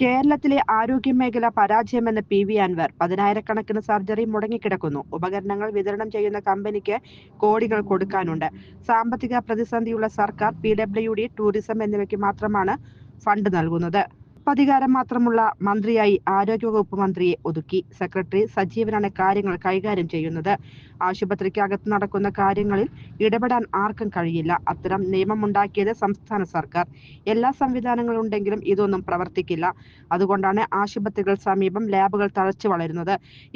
കേരളത്തിലെ ആരോഗ്യമേഖല പരാജയമെന്ന് PV. Anwar. 10,000-കണക്കിന് surgery മുടങ്ങിക്കിടക്കുന്നു. ഉപകരണങ്ങൾ വിതരണം ചെയ്യുന്ന കമ്പനിക്ക് കോടികൾ കൊടുക്കാനുണ്ട്. സാമ്പത്തിക പ്രതിസന്ധിയുള്ള സർക്കാർ PWD, ടൂറിസം എന്നിവയ്ക്ക് മാത്രമാണ് ഫണ്ട് നൽകുന്നത്. അധികാരം മാത്രമുള്ള മന്ത്രിയായി ആരോഗ്യവകുപ്പ് മന്ത്രിയെ ഒതുക്കി. സെക്രട്ടറി സജീവനാണ് കാര്യങ്ങൾ കൈകാര്യം ചെയ്യുന്നത്. ആശുപത്രിക്കകത്ത് നടക്കുന്ന കാര്യങ്ങളിൽ ഇടപെടാൻ ആർക്കും കഴിയില്ല. അത്തരം നിയമമുണ്ടാക്കിയത് സംസ്ഥാന സർക്കാർ. എല്ലാ സംവിധാനങ്ങളും ഉണ്ടെങ്കിലും ഇതൊന്നും പ്രവർത്തിക്കില്ല. അതുകൊണ്ടാണ് ആശുപത്രികൾ സമീപം ലാബുകൾ തഴച്ചു വളരുന്നത്.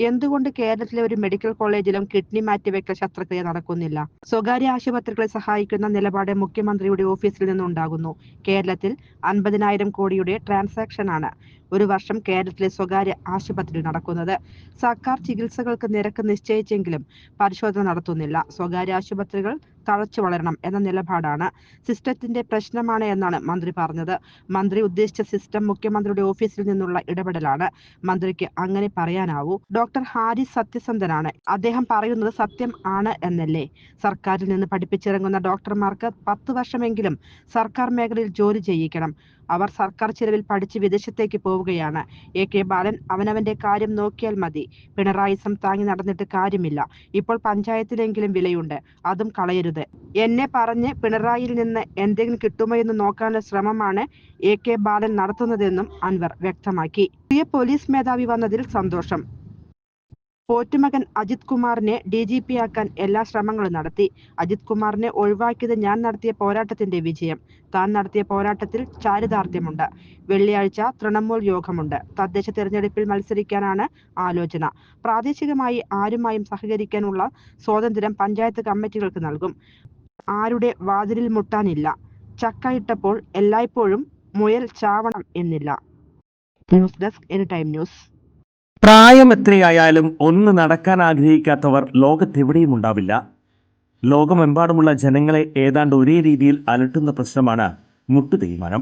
എന്തുകൊണ്ട് കേരളത്തിലെ ഒരു മെഡിക്കൽ കോളേജിലും കിഡ്നി മാറ്റിവെക്കൽ ശസ്ത്രക്രിയ നടക്കുന്നില്ല? സ്വകാര്യ ആശുപത്രികളെ സഹായിക്കുന്ന നിലപാട് മുഖ്യമന്ത്രിയുടെ ഓഫീസിൽ നിന്നുണ്ടാകുന്നു. കേരളത്തിൽ 50,000 കോടിയുടെ ട്രാൻസാക്ഷനാണ് ഒരു വർഷം കേരളത്തിലെ സ്വകാര്യ ആശുപത്രിയിൽ നടക്കുന്നത്. സർക്കാർ ചികിത്സകൾക്ക് നിരക്ക് നിശ്ചയിച്ചെങ്കിലും പരിശോധന നടത്തുന്നില്ല. സ്വകാര്യ ആശുപത്രികൾ തഴച്ചു വളരണം എന്ന നിലപാടാണ്. സിസ്റ്റത്തിന്റെ പ്രശ്നമാണ് എന്നാണ് മന്ത്രി പറഞ്ഞത്. മന്ത്രി ഉദ്ദേശിച്ച സിസ്റ്റം മുഖ്യമന്ത്രിയുടെ ഓഫീസിൽ നിന്നുള്ള ഇടപെടലാണ്. മന്ത്രിക്ക് അങ്ങനെ പറയാനാവൂ. ഡോക്ടർ ഹാരിസ് സത്യസന്ധനാണ്. അദ്ദേഹം പറയുന്നത് സത്യം ആണ് എന്നല്ലേ? സർക്കാരിൽ നിന്ന് പഠിപ്പിച്ചിറങ്ങുന്ന ഡോക്ടർമാർക്ക് 10 വർഷമെങ്കിലും സർക്കാർ മേഖലയിൽ ജോലി ചെയ്യിക്കണം. അവർ സർക്കാർ ചിലവിൽ പഠിച്ച് വിദേശത്തേക്ക് പോവുകയാണ്. AK ബാലൻ അവനവന്റെ കാര്യം നോക്കിയാൽ മതി. പിണറായിസം താങ്ങി നടന്നിട്ട് കാര്യമില്ല. ഇപ്പോൾ പഞ്ചായത്തിലെങ്കിലും വിലയുണ്ട്, അതും കളയരുത്. എന്നെ പറഞ്ഞ് പിണറായിയിൽ നിന്ന് എന്തെങ്കിലും കിട്ടുമോ എന്ന് നോക്കാനുള്ള ശ്രമമാണ് AK ബാലൻ നടത്തുന്നതെന്നും അൻവർ വ്യക്തമാക്കി. പുതിയ പോലീസ് മേധാവി വന്നതിൽ സന്തോഷം. പോറ്റുമകൻ അജിത് കുമാറിനെ DGP ആക്കാൻ എല്ലാ ശ്രമങ്ങളും നടത്തി. അജിത് കുമാറിനെ ഒഴിവാക്കിയത് ഞാൻ നടത്തിയ പോരാട്ടത്തിന്റെ വിജയം. താൻ നടത്തിയ പോരാട്ടത്തിൽ ചാരിതാർത്ഥ്യമുണ്ട്. വെള്ളിയാഴ്ച തൃണമൂൽ യോഗമുണ്ട്. തദ്ദേശ തെരഞ്ഞെടുപ്പിൽ മത്സരിക്കാനാണ് ആലോചന. പ്രാദേശികമായി ആരുമായും സഹകരിക്കാനുള്ള സ്വാതന്ത്ര്യം പഞ്ചായത്ത് കമ്മിറ്റികൾക്ക് നൽകും. ആരുടെ വാതിലിൽ മുട്ടാനില്ല. ചക്ക ഇട്ടപ്പോൾ എല്ലായ്പ്പോഴും മുയൽ ചാവണം എന്നില്ല. News desk anytime news. പ്രായം എത്രയായാലും ഒന്ന് നടക്കാൻ ആഗ്രഹിക്കാത്തവർ ലോകത്തെവിടെയും ഉണ്ടാവില്ല. ലോകമെമ്പാടുമുള്ള ജനങ്ങളെ ഏതാണ്ട് ഒരേ രീതിയിൽ അലട്ടുന്ന പ്രശ്നമാണ് മുട്ടുതേയ്മാനം.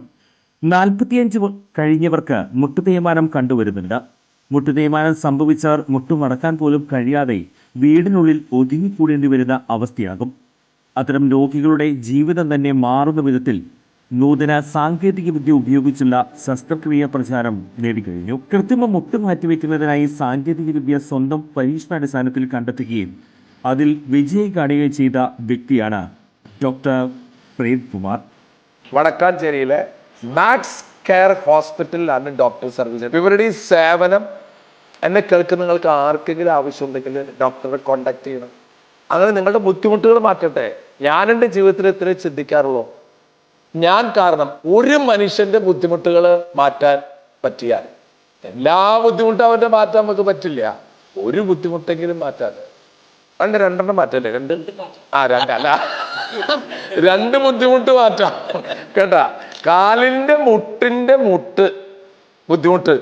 45 കഴിഞ്ഞവർക്ക് മുട്ടുതേയ്മാനം കണ്ടുവരുന്നുണ്ട്. മുട്ടുതേയ്മാനം സംഭവിച്ചവർ മുട്ടുമടക്കാൻ പോലും കഴിയാതെ വീടിനുള്ളിൽ ഒതുങ്ങിക്കൂടേണ്ടി വരുന്ന അവസ്ഥയാകും. അത്തരം രോഗികളുടെ ജീവിതം തന്നെ മാറുന്ന വിധത്തിൽ നൂതന സാങ്കേതിക വിദ്യ ഉപയോഗിച്ചുള്ള ശസ്ത്രക്രിയ പ്രചാരം നേടിക്കഴിഞ്ഞു. കൃത്രിമ മുട്ട് മാറ്റിവെക്കുന്നതിനായി സാങ്കേതിക വിദ്യ സ്വന്തം പരീക്ഷണാടിസ്ഥാനത്തിൽ കണ്ടെത്തുകയും അതിൽ വിജയം കാണുകയും ചെയ്ത വ്യക്തിയാണ് ഡോക്ടർ പ്രേംകുമാർ. വടക്കാഞ്ചേരിയിലെ മാക്സ് കെയർ ഹോസ്പിറ്റലിലാണ് ഡോക്ടർ സർവീസ്. ഇവരുടെ ഈ സേവനം എന്നെ കേൾക്കുന്ന നിങ്ങൾക്ക് ആർക്കെങ്കിലും ആവശ്യമുണ്ടെങ്കിൽ ഡോക്ടറെ കോണ്ടാക്ട് ചെയ്യണം. അങ്ങനെ നിങ്ങളുടെ ബുദ്ധിമുട്ടുകൾ മാറ്റട്ടെ. ഞാൻ എൻ്റെ ജീവിതത്തിൽ ഇത്രയും ചിന്തിക്കാറുള്ളൂ. ഞാൻ കാരണം ഒരു മനുഷ്യന്റെ ബുദ്ധിമുട്ടുകൾ മാറ്റാൻ പറ്റിയാൽ, എല്ലാ ബുദ്ധിമുട്ടും അവന്റെ മാറ്റാൻ നമുക്ക് പറ്റില്ല, ഒരു ബുദ്ധിമുട്ടെങ്കിലും മാറ്റാൻ. രണ്ടെണ്ണം മാറ്റല്ലേ? രണ്ട് ബുദ്ധിമുട്ട് മാറ്റാം കേട്ടാ. കാലിന്റെ മുട്ടിന്റെ ബുദ്ധിമുട്ട്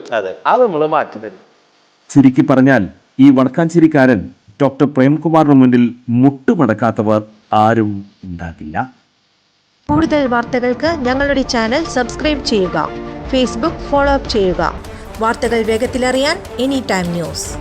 അത് നമ്മൾ മാറ്റി തരും. ചുരുക്കി പറഞ്ഞാൽ ഈ വടക്കാഞ്ചേരിക്കാരൻ ഡോക്ടർ പ്രേംകുമാറിന് മുന്നിൽ മുട്ടുമടക്കാത്തവർ ആരും ഉണ്ടാകില്ല. കൂടുതൽ വാർത്തകൾക്ക് ഞങ്ങളുടെ ചാനൽ സബ്സ്ക്രൈബ് ചെയ്യുക. ഫേസ്ബുക്ക് ഫോളോ അപ്പ് ചെയ്യുക. വാർത്തകൾ വേഗത്തിലറിയാൻ എനിടൈം ന്യൂസ്.